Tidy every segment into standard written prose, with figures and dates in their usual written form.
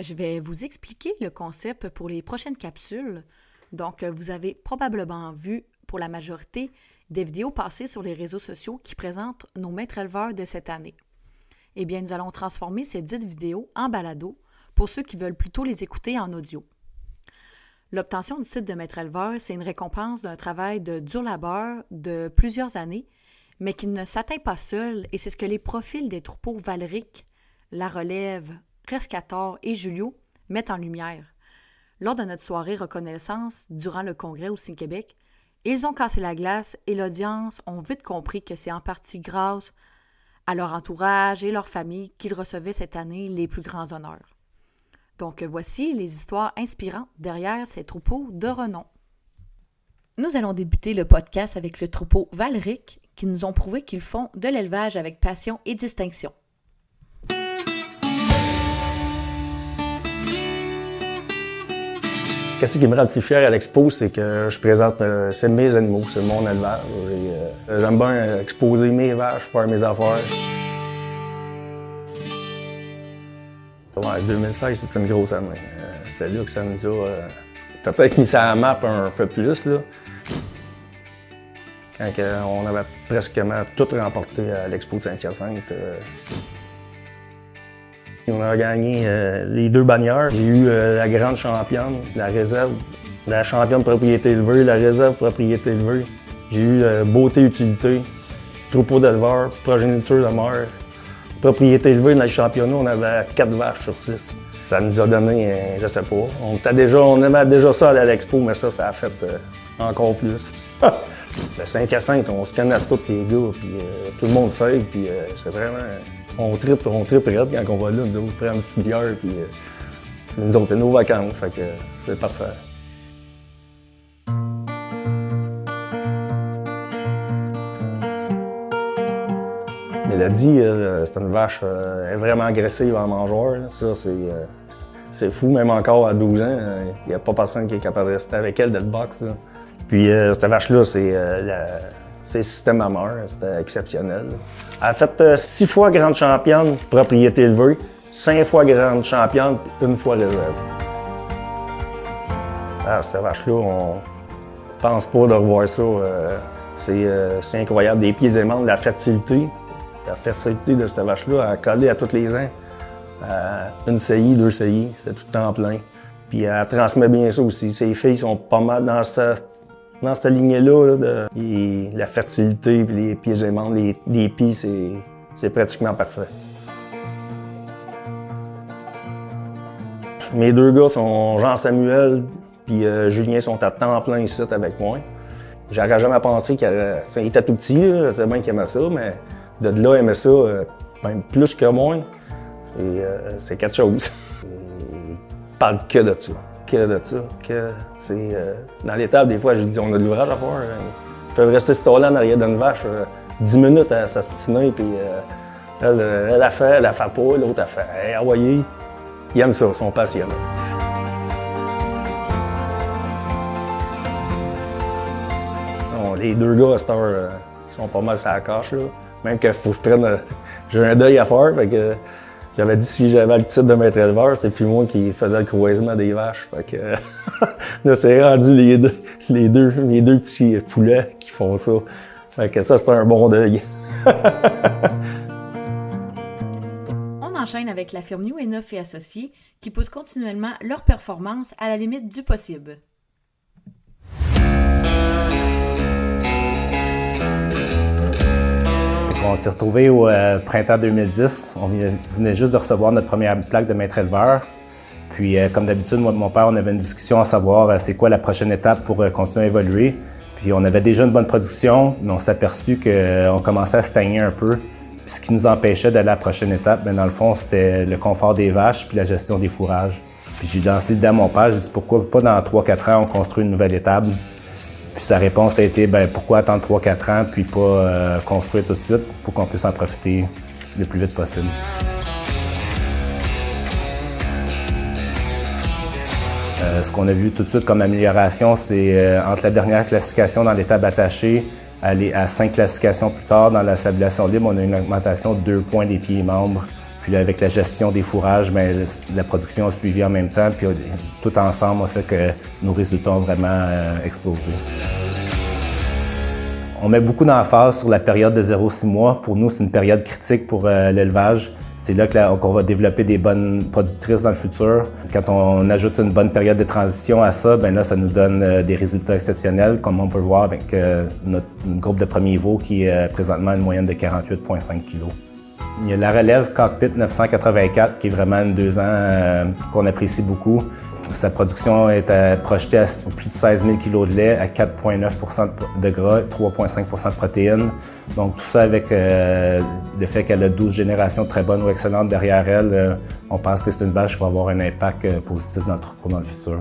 Je vais vous expliquer le concept pour les prochaines capsules. Donc, vous avez probablement vu pour la majorité des vidéos passées sur les réseaux sociaux qui présentent nos maîtres éleveurs de cette année. Eh bien, nous allons transformer ces dites vidéos en balado pour ceux qui veulent plutôt les écouter en audio. L'obtention du titre de maître éleveur, c'est une récompense d'un travail de dur labeur de plusieurs années, mais qui ne s'atteint pas seul, et c'est ce que les profils des troupeaux Valric, La Relève, Rescator et Julio mettent en lumière. Lors de notre soirée reconnaissance durant le congrès au Québec, ils ont cassé la glace et l'audience ont vite compris que c'est en partie grâce à leur entourage et leur famille qu'ils recevaient cette année les plus grands honneurs. Donc voici les histoires inspirantes derrière ces troupeaux de renom. Nous allons débuter le podcast avec le troupeau Valric qui nous ont prouvé qu'ils font de l'élevage avec passion et distinction. Qu'est-ce qui me rend le plus fier à l'expo, c'est que je présente c'est mes animaux, c'est mon élevage. J'aime bien exposer mes vaches, faire mes affaires. Ouais, 2016, c'était une grosse année. C'est là que ça nous a peut-être mis ça à la map un peu plus, là. Quand on avait presque tout remporté à l'expo de Saint-Hyacinthe. On a gagné les 2 bannières. J'ai eu la grande championne, la réserve, la championne propriété élevée, la réserve propriété élevée. J'ai eu beauté utilité, troupeau d'éleveurs, progéniture de mère. Propriété élevée dans le championnat, on avait 4 vaches sur 6. Ça nous a donné, je sais pas, on aimait déjà ça à l'expo, mais ça a fait encore plus. Le Saint-Hyacinthe, on se connaît tous les gars, puis tout le monde sait, puis c'est vraiment... On tripe raide quand on va là, nous autres, on prend une petite bière, puis nous autres, c'est nos vacances, fait que c'est parfait. Mélodie, c'est une vache elle est vraiment agressive en mangeur, là. Ça, c'est fou, même encore à 12 ans, il n'y a pas personne qui est capable de rester avec elle, d'être boxe, là. Puis cette vache-là, c'est système à mort, c'était exceptionnel. Elle a fait 6 fois grande championne, propriété élevée, 5 fois grande championne, puis 1 fois réserve. Ah, cette vache-là, on pense pas de revoir ça. C'est incroyable. Des pieds aimants, la fertilité de cette vache-là, elle a collé à tous les ans. 1 CI, 2 CI, c'était tout le temps plein. Puis elle transmet bien ça aussi. Ses filles sont pas mal dans cette lignée-là, la fertilité, puis les pieds aimants, les pieds, c'est pratiquement parfait. Mes 2 gars sont Jean-Samuel puis Julien sont à temps plein ici avec moi. J'aurais jamais pensé qu'il était tout petit, là, je sais bien qu'il aimait ça, mais de là, il aimait ça même plus que moi. Et c'est quelque chose. Il parle que de ça. Dans l'étable, des fois, je dis on a de l'ouvrage à faire. Ils peuvent rester stallés en arrière d'une vache 10 minutes à s'astiner, puis elle a fait pas, l'autre a fait hey, envoyez. Ils aiment ça, ils sont passionnés. Non, les 2 gars à cette heure sont pas mal sur la coche, là. Même qu'il faut que je prenne. J'ai un deuil à faire, fait que. J'avais dit si j'avais le titre de maître éleveur, c'est plus moi qui faisais le croisement des vaches. Fait que là, c'est rendu mes 2 petits poulets qui font ça. Fait que ça, c'est un bon deuil. On enchaîne avec la firme New & Associés qui pousse continuellement leur performance à la limite du possible. On s'est retrouvés au printemps 2010. On venait juste de recevoir notre première plaque de maître éleveur. Puis, comme d'habitude, moi et mon père, on avait une discussion à savoir c'est quoi la prochaine étape pour continuer à évoluer. Puis, on avait déjà une bonne production, mais on s'est aperçu qu'on commençait à stagner un peu. Puis, ce qui nous empêchait d'aller à la prochaine étape, bien, dans le fond, c'était le confort des vaches puis la gestion des fourrages. Puis, j'ai lancé l'idée à mon père. J'ai dit pourquoi pas dans 3-4 ans, on construit une nouvelle étable. Puis sa réponse a été pourquoi attendre 3-4 ans puis pas construire tout de suite pour qu'on puisse en profiter le plus vite possible. Ce qu'on a vu tout de suite comme amélioration, c'est entre la dernière classification dans l'étable attachée, aller à 5 classifications plus tard dans la sabulation libre, on a une augmentation de 2 points des pieds et membres. Puis là, avec la gestion des fourrages, bien, la production a suivi en même temps, puis tout ensemble a fait que nos résultats ont vraiment explosé. On met beaucoup d'emphase sur la période de 0-6 mois. Pour nous, c'est une période critique pour l'élevage. C'est là qu'on va développer des bonnes productrices dans le futur. Quand on ajoute une bonne période de transition à ça, bien là, ça nous donne des résultats exceptionnels, comme on peut voir avec notre groupe de premier veau qui est présentement une moyenne de 48,5 kg. Il y a la relève Cockpit 984 qui est vraiment une 2 ans qu'on apprécie beaucoup. Sa production est projetée à plus de 16 000 kg de lait, à 4,9 de gras, 3,5 de protéines. Donc tout ça avec le fait qu'elle a 12 générations très bonnes ou excellentes derrière elle, on pense que c'est une vache qui va avoir un impact positif dans le troupeau dans le futur.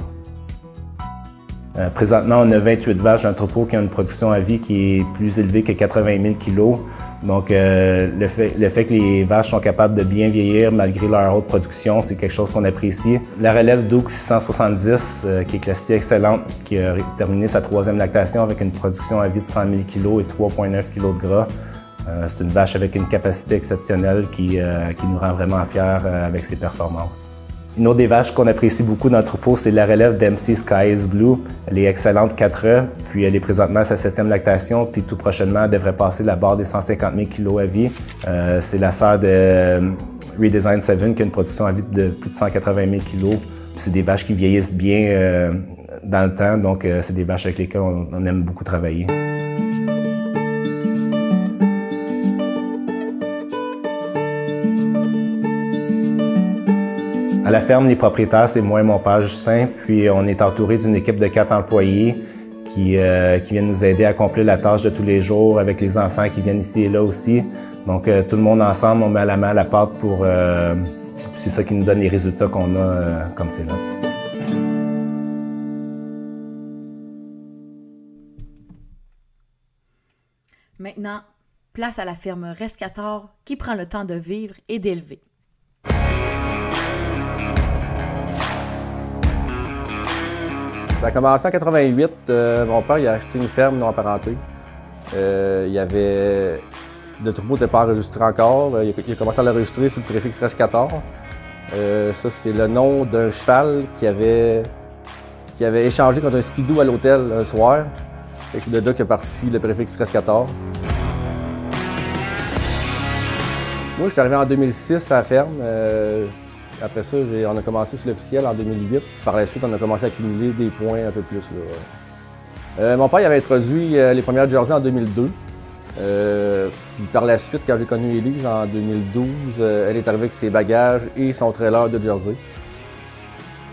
Présentement, on a 28 vaches dans le troupeau qui ont une production à vie qui est plus élevée que 80 000 kg. Donc, le fait que les vaches sont capables de bien vieillir malgré leur haute production, c'est quelque chose qu'on apprécie. La relève Duke 670, qui est classifiée excellente, qui a terminé sa 3e lactation avec une production à vie de 100 000 kg et 3,9 kg de gras. C'est une vache avec une capacité exceptionnelle qui nous rend vraiment fiers avec ses performances. Une autre des vaches qu'on apprécie beaucoup dans le troupeau, c'est la relève d'MC Sky is Blue. Elle est excellente 4 puis elle est présentement à sa 7e lactation, puis tout prochainement, elle devrait passer la barre des 150 000 kg à vie. C'est la sœur de Redesign 7 qui a une production à vie de plus de 180 000 kg. C'est des vaches qui vieillissent bien dans le temps, donc c'est des vaches avec lesquelles on aime beaucoup travailler. À la ferme, les propriétaires, c'est moi et mon père Justin, puis on est entouré d'une équipe de 4 employés qui viennent nous aider à accomplir la tâche de tous les jours avec les enfants qui viennent ici et là aussi. Donc tout le monde ensemble, on met la main à la pâte pour... c'est ça qui nous donne les résultats qu'on a comme c'est là. Maintenant, place à la ferme Rescator qui prend le temps de vivre et d'élever. Ça a commencé en 88. Mon père il a acheté une ferme non apparentée. Il y avait... Le troupeau n'était pas enregistré encore. Il a commencé à l'enregistrer sur le préfixe Rescator. Ça, c'est le nom d'un cheval qui avait échangé contre un skidoo à l'hôtel un soir. C'est de là qu'est parti le préfixe Rescator. Moi, je suis arrivé en 2006 à la ferme. Après ça, on a commencé sur l'officiel en 2008. Par la suite, on a commencé à accumuler des points un peu plus. Mon père il avait introduit les premières jerseys en 2002. Puis par la suite, quand j'ai connu Élise en 2012, elle est arrivée avec ses bagages et son trailer de jersey.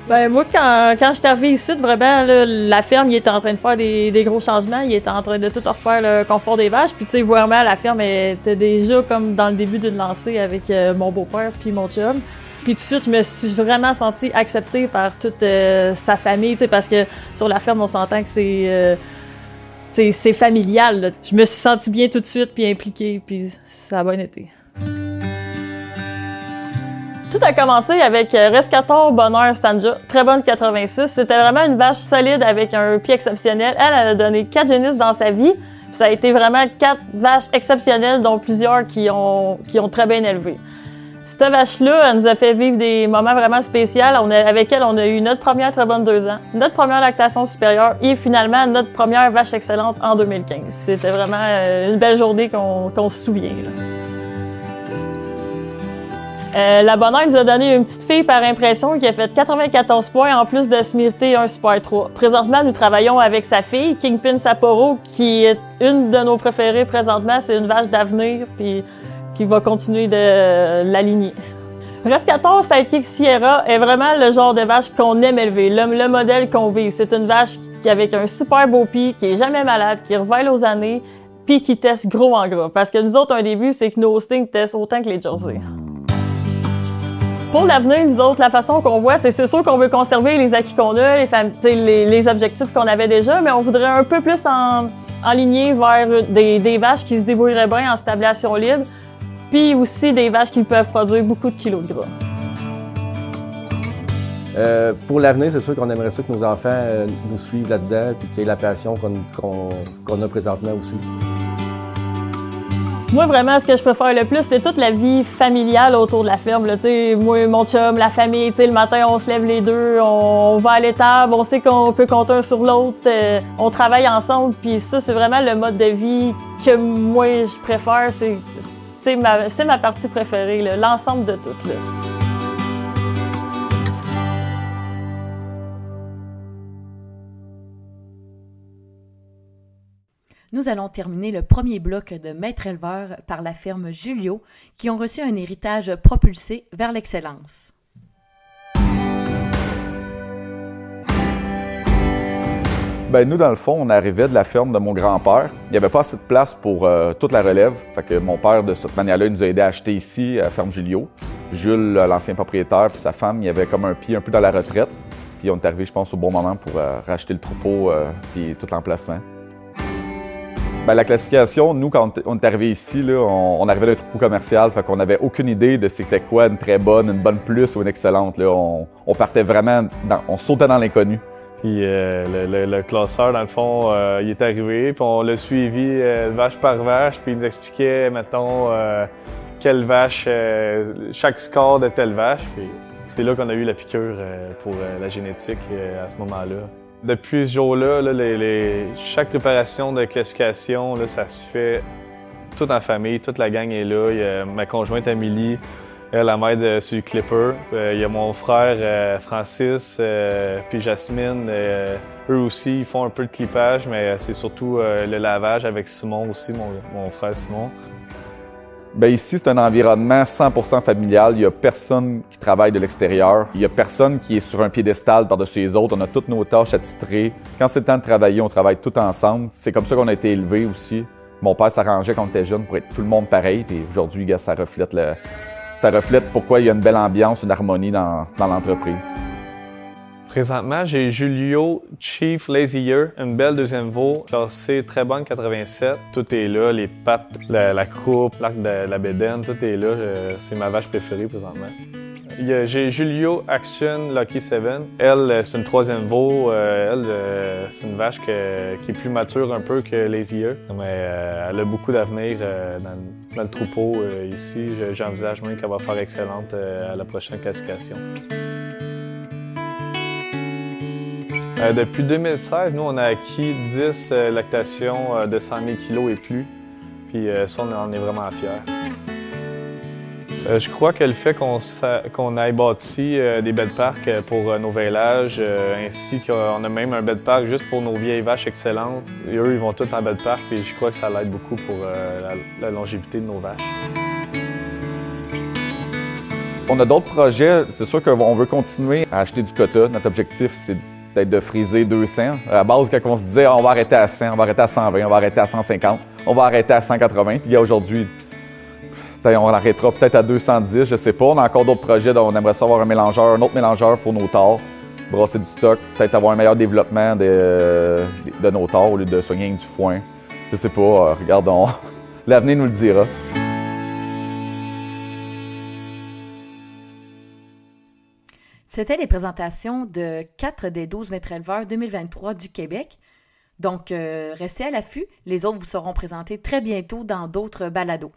Ben moi, quand je suis arrivée ici, vraiment, là, la ferme, il était en train de faire des gros changements. Il était en train de tout refaire le confort des vaches. Puis tu sais, vraiment, la ferme était déjà comme dans le début d'une lancée avec mon beau-père puis mon chum. Puis tout de suite, je me suis vraiment sentie acceptée par toute sa famille, parce que sur la ferme, on s'entend que c'est familial, là. Je me suis sentie bien tout de suite, puis impliquée, puis ça a bien été. Tout a commencé avec Rescator Bonheur Sanja, très bonne 86. C'était vraiment une vache solide avec un pied exceptionnel. Elle a donné 4 génisses dans sa vie. Puis ça a été vraiment 4 vaches exceptionnelles, dont plusieurs qui ont très bien élevé. Cette vache-là, elle nous a fait vivre des moments vraiment spéciaux. Avec elle, on a eu notre première très bonne 2 ans, notre première lactation supérieure et finalement notre première vache excellente en 2015. C'était vraiment une belle journée qu'on se souvient, là. La Bonheur nous a donné une petite fille par impression qui a fait 94 points en plus de se mériter un Super 3. Présentement, nous travaillons avec sa fille, Kingpin Sapporo, qui est une de nos préférées présentement. C'est une vache d'avenir, puis qui va continuer de l'aligner. Rescator Sidekick Sierra est vraiment le genre de vache qu'on aime élever, le modèle qu'on vise. C'est une vache qui avec un super beau pied, qui est jamais malade, qui revêt aux années, puis qui teste gros en gras. Parce que nous autres, un début, c'est que nos hostings testent autant que les jerseys. Pour l'avenir, nous autres, la façon qu'on voit, c'est sûr qu'on veut conserver les acquis qu'on a, les objectifs qu'on avait déjà, mais on voudrait un peu plus enligner vers des vaches qui se débrouilleraient bien en stablation libre, puis aussi des vaches qui peuvent produire beaucoup de kilos de gras. Pour l'avenir, c'est sûr qu'on aimerait ça que nos enfants nous suivent là-dedans puis qu'il y ait la passion qu'on a présentement aussi. Moi, vraiment, ce que je préfère le plus, c'est toute la vie familiale autour de la ferme. Là. Moi, mon chum, la famille, le matin, on se lève les deux, on va à l'étable, on sait qu'on peut compter un sur l'autre, on travaille ensemble. Puis ça, c'est vraiment le mode de vie que moi, je préfère. C'est ma partie préférée, l'ensemble de tout. Là. Nous allons terminer le premier bloc de maîtres éleveurs par la ferme Julio, qui ont reçu un héritage propulsé vers l'excellence. Ben nous, dans le fond, on arrivait de la ferme de mon grand-père. Il n'y avait pas assez de place pour toute la relève. Fait que mon père, de cette manière-là, il nous a aidés à acheter ici, à la ferme Julio. Jules, l'ancien propriétaire, puis sa femme, il avait comme un pied un peu dans la retraite. Puis on est arrivé, je pense, au bon moment pour racheter le troupeau puis tout l'emplacement. Ben, la classification, nous, quand on est arrivé ici, là, on arrivait d'un troupeau commercial, fait qu'on n'avait aucune idée de c'était quoi une très bonne, une bonne plus ou une excellente. Là. On partait vraiment, on sautait dans l'inconnu. Puis le classeur, dans le fond, il est arrivé, puis on l'a suivi vache par vache, puis il nous expliquait, mettons, quelle vache, chaque score de telle vache. Puis c'est là qu'on a eu la piqûre pour la génétique à ce moment-là. Depuis ce jour-là, chaque préparation de classification, là, ça se fait tout en famille, toute la gang est là. Il y a ma conjointe Amélie, elle m'aide sur le clipper. Il y a mon frère Francis, puis Jasmine. Eux aussi, ils font un peu de clippage, mais c'est surtout le lavage avec Simon aussi, mon frère Simon. Bien, ici, c'est un environnement 100% familial. Il n'y a personne qui travaille de l'extérieur. Il n'y a personne qui est sur un piédestal par-dessus les autres. On a toutes nos tâches attitrées. Quand c'est le temps de travailler, on travaille tout ensemble. C'est comme ça qu'on a été élevés aussi. Mon père s'arrangeait quand on était jeune pour être tout le monde pareil. Puis aujourd'hui, ça reflète pourquoi il y a une belle ambiance, une harmonie dans l'entreprise. Présentement, j'ai Julio Chief Lazy Year, une belle deuxième veau, classée très bonne 87. Tout est là, les pattes, la croupe, l'arc de la bédaine, tout est là. C'est ma vache préférée présentement. J'ai Julio Action Lucky 7. Elle, c'est une troisième veau. C'est une vache qui est plus mature un peu que Lazy Year. Mais elle a beaucoup d'avenir dans le troupeau ici. J'envisage même qu'elle va faire excellente à la prochaine classification. Depuis 2016, nous, on a acquis 10 lactations de 100 000 kg et plus. Puis ça, on en est vraiment fiers. Je crois que le fait qu'on ait bâti des bed parks pour nos veillages, ainsi qu'on a même un bed park juste pour nos vieilles vaches excellentes, et eux, ils vont tous en bed park, puis je crois que ça l'aide beaucoup pour la longévité de nos vaches. On a d'autres projets. C'est sûr qu'on veut continuer à acheter du quota. Notre objectif, c'est peut-être de friser 200. À la base, quand on se disait on va arrêter à 100, on va arrêter à 120, on va arrêter à 150, on va arrêter à 180. Puis aujourd'hui, on arrêtera peut-être à 210, je sais pas. On a encore d'autres projets. On aimerait savoir un autre mélangeur pour nos tares, brasser du stock, peut-être avoir un meilleur développement de nos tares au lieu de soigner avec du foin. Je sais pas, regardons. L'avenir nous le dira. C'était les présentations de 4 des 12 maîtres éleveurs 2023 du Québec. Donc, restez à l'affût. Les autres vous seront présentés très bientôt dans d'autres balados.